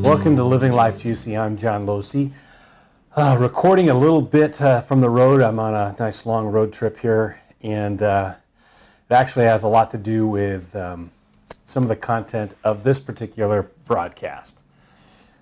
Welcome to Living Life Juicy. I'm John Losey. Recording a little bit from the road. I'm on a nice long road trip here, and it actually has a lot to do with some of the content of this particular broadcast.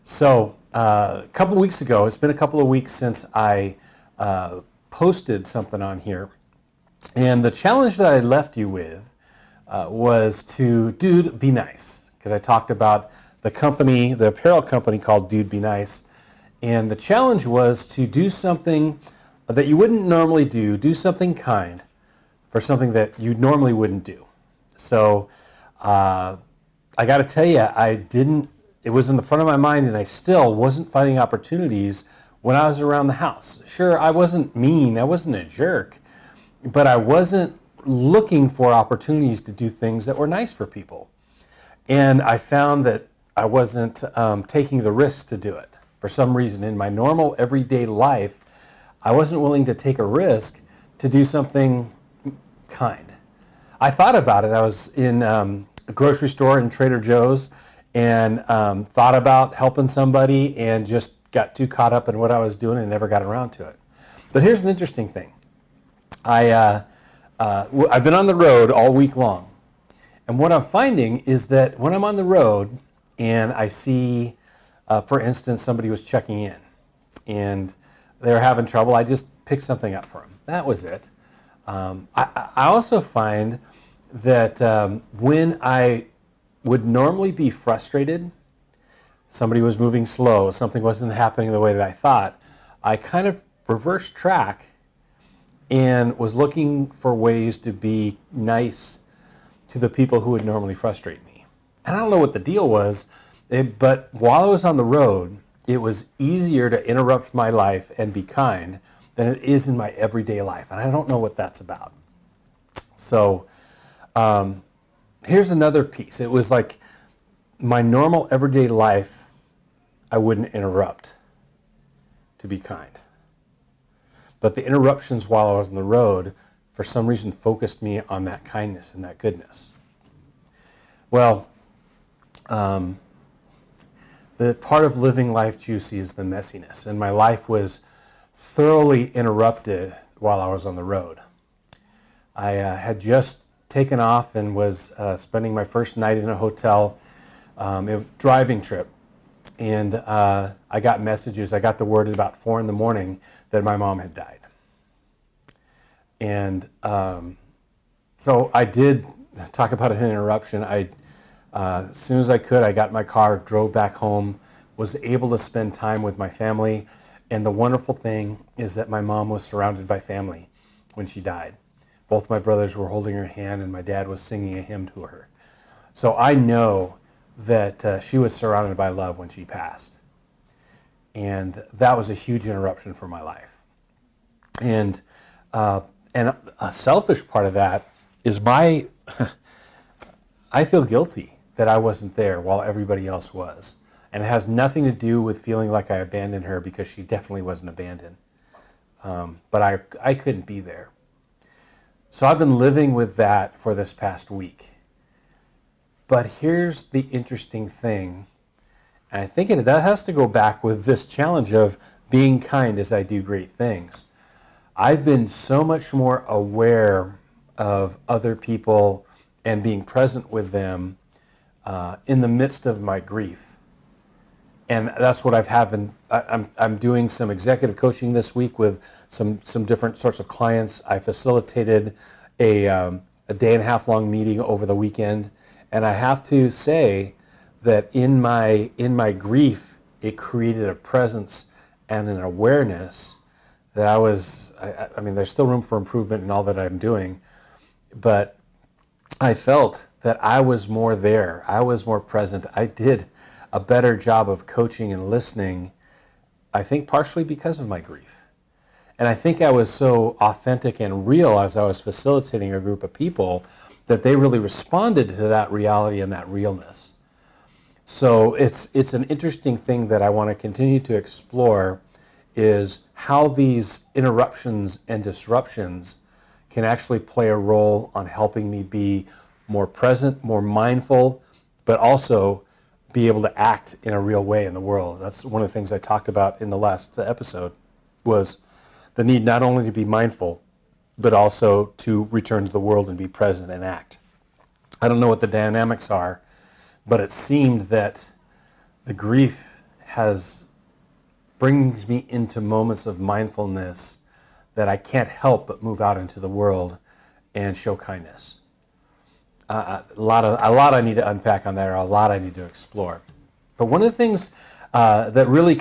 So a couple weeks ago, it's been a couple of weeks since I posted something on here, and the challenge that I left you with was to, dude, be nice, because I talked about the company, the apparel company called Dude Be Nice, and the challenge was to do something that you wouldn't normally do something kind for something that you normally wouldn't do. So I got to tell you, it was in the front of my mind, and I still wasn't finding opportunities when I was around the house. Sure, I wasn't mean, I wasn't a jerk, but I wasn't looking for opportunities to do things that were nice for people. And I found that I wasn't taking the risk to do it. For some reason, in my normal everyday life, I wasn't willing to take a risk to do something kind. I thought about it. I was in a grocery store in Trader Joe's and thought about helping somebody and just got too caught up in what I was doing and never got around to it. But here's an interesting thing. I've been on the road all week long. And what I'm finding is that when I'm on the road and I see, for instance, somebody was checking in and they were having trouble, I just picked something up for them. That was it. I also find that when I would normally be frustrated, somebody was moving slow, something wasn't happening the way that I thought, I kind of reversed track and was looking for ways to be nice to the people who would normally frustrate me. And I don't know what the deal was, but while I was on the road, it was easier to interrupt my life and be kind than it is in my everyday life. And I don't know what that's about. So here's another piece. It was like my normal everyday life, I wouldn't interrupt to be kind. But the interruptions while I was on the road, for some reason, focused me on that kindness and that goodness. Well, the part of living life juicy is the messiness, and my life was thoroughly interrupted while I was on the road. I had just taken off and was spending my first night in a hotel, a driving trip, and I got messages. I got the word at about 4 in the morning that my mom had died. And so I did talk about an interruption. As soon as I could, I got in my car, drove back home, was able to spend time with my family. And the wonderful thing is that my mom was surrounded by family when she died. Both my brothers were holding her hand, and my dad was singing a hymn to her. So I know that she was surrounded by love when she passed. And that was a huge interruption for my life. And a selfish part of that is I feel guilty that I wasn't there while everybody else was. And it has nothing to do with feeling like I abandoned her, because she definitely wasn't abandoned. But I couldn't be there. So I've been living with that for this past week. But here's the interesting thing, and I think that has to go back with this challenge of being kind as I do great things. I've been so much more aware of other people and being present with them in the midst of my grief. And that's what I'm doing some executive coaching this week with some different sorts of clients. I facilitated a day and a half long meeting over the weekend. And I have to say that in my grief, it created a presence and an awareness that I mean, there's still room for improvement in all that I'm doing, but I felt that I was more there. I was more present. I did a better job of coaching and listening, I think partially because of my grief. And I think I was so authentic and real as I was facilitating a group of people that they really responded to that reality and that realness. So it's an interesting thing that I want to continue to explore, is how these interruptions and disruptions can actually play a role on helping me be more present, more mindful, but also be able to act in a real way in the world. That's one of the things I talked about in the last episode, was the need not only to be mindful, but also to return to the world and be present and act. I don't know what the dynamics are, but it seemed that the grief brings me into moments of mindfulness that I can't help but move out into the world and show kindness. A lot I need to unpack on that, or a lot I need to explore. But one of the things that really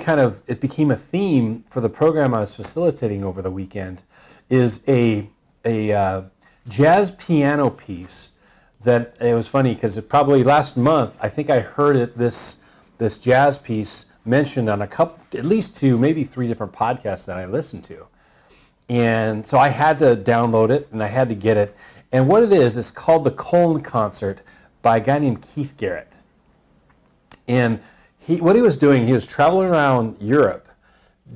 it became a theme for the program I was facilitating over the weekend is a jazz piano piece that, it was funny because probably last month, I think I heard this jazz piece mentioned on at least 2, maybe 3 different podcasts that I listened to. And so I had to download it and I had to get it. And what it is called the Köln Concert by a guy named Keith Jarrett. And what he was doing, he was traveling around Europe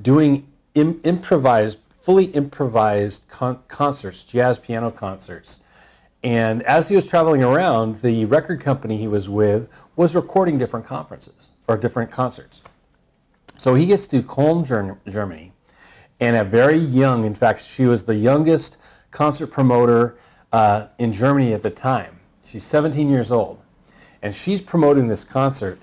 doing fully improvised concerts, jazz piano concerts. And as he was traveling around, the record company he was with was recording different conferences or different concerts. So he gets to Köln, Germany, and in fact, she was the youngest concert promoter in Germany at the time. She's 17 years old, and she's promoting this concert.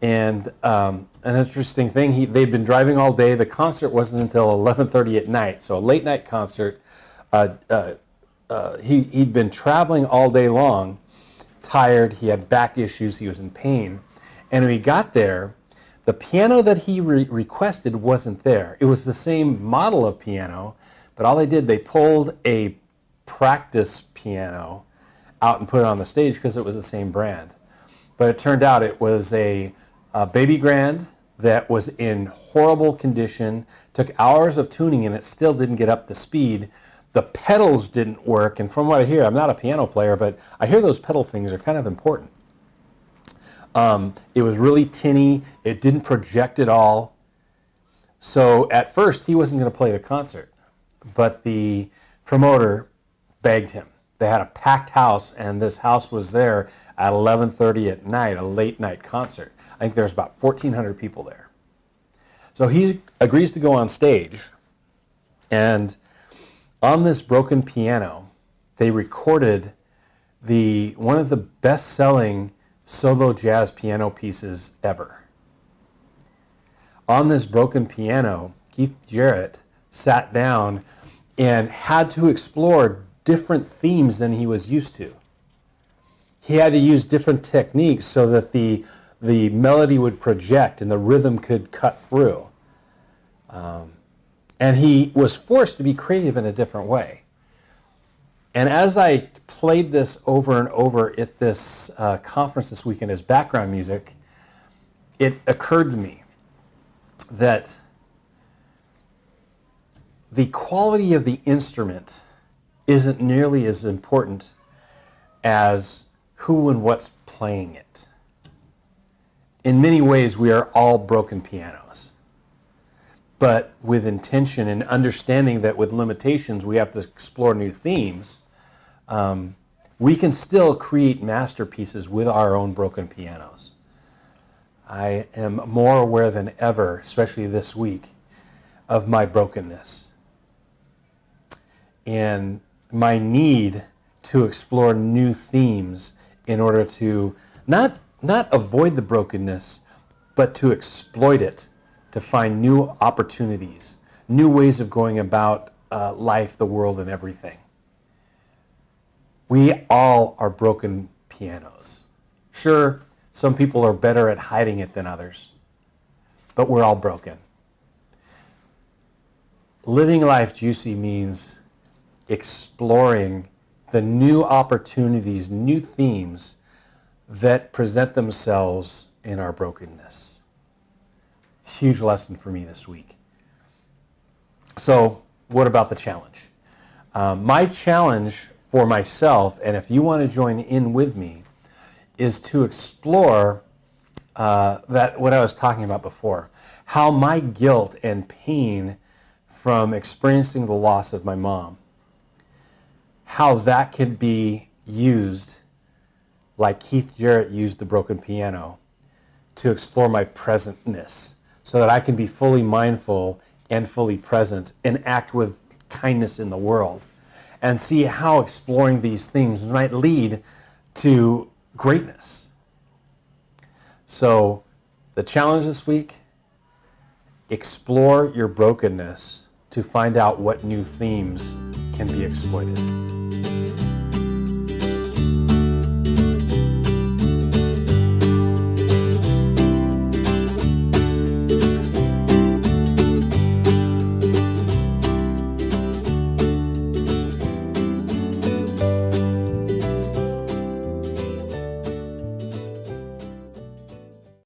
And an interesting thing, they'd been driving all day. The concert wasn't until 11:30 at night, so a late night concert. He'd been traveling all day long, tired. He had back issues. He was in pain. And when he got there, the piano that he requested wasn't there. It was the same model of piano, but all they pulled a practice piano out and put it on the stage because it was the same brand. But it turned out it was a baby grand that was in horrible condition, took hours of tuning, and it still didn't get up to speed. The pedals didn't work, and from what I hear, I'm not a piano player, but I hear those pedal things are kind of important. It was really tinny. It didn't project at all. So at first, he wasn't going to play the concert, but the promoter begged him. They had a packed house, and this house was there at 11:30 at night, a late night concert. I think there was about 1,400 people there. So he agrees to go on stage, and on this broken piano, they recorded one of the best-selling solo jazz piano pieces ever. On this broken piano, Keith Jarrett sat down and had to explore different themes than he was used to. He had to use different techniques so that the melody would project and the rhythm could cut through. And he was forced to be creative in a different way. And as I played this over and over at this conference this weekend as background music, it occurred to me that the quality of the instrument isn't nearly as important as who and what's playing it. In many ways, we are all broken pianos. But with intention and understanding that with limitations, we have to explore new themes, we can still create masterpieces with our own broken pianos. I am more aware than ever, especially this week, of my brokenness and my need to explore new themes in order to not avoid the brokenness, but to exploit it, to find new opportunities, new ways of going about life, the world, and everything. We all are broken pianos. Sure, some people are better at hiding it than others, but we're all broken. Living life juicy means exploring the new opportunities, new themes that present themselves in our brokenness. Huge lesson for me this week. So, what about the challenge? My challenge for myself, and if you want to join in with me, is to explore what I was talking about before. How my guilt and pain from experiencing the loss of my mom, how that can be used, like Keith Jarrett used the broken piano, to explore my presentness so that I can be fully mindful and fully present and act with kindness in the world, and see how exploring these things might lead to greatness. So the challenge this week, explore your brokenness to find out what new themes can be exploited.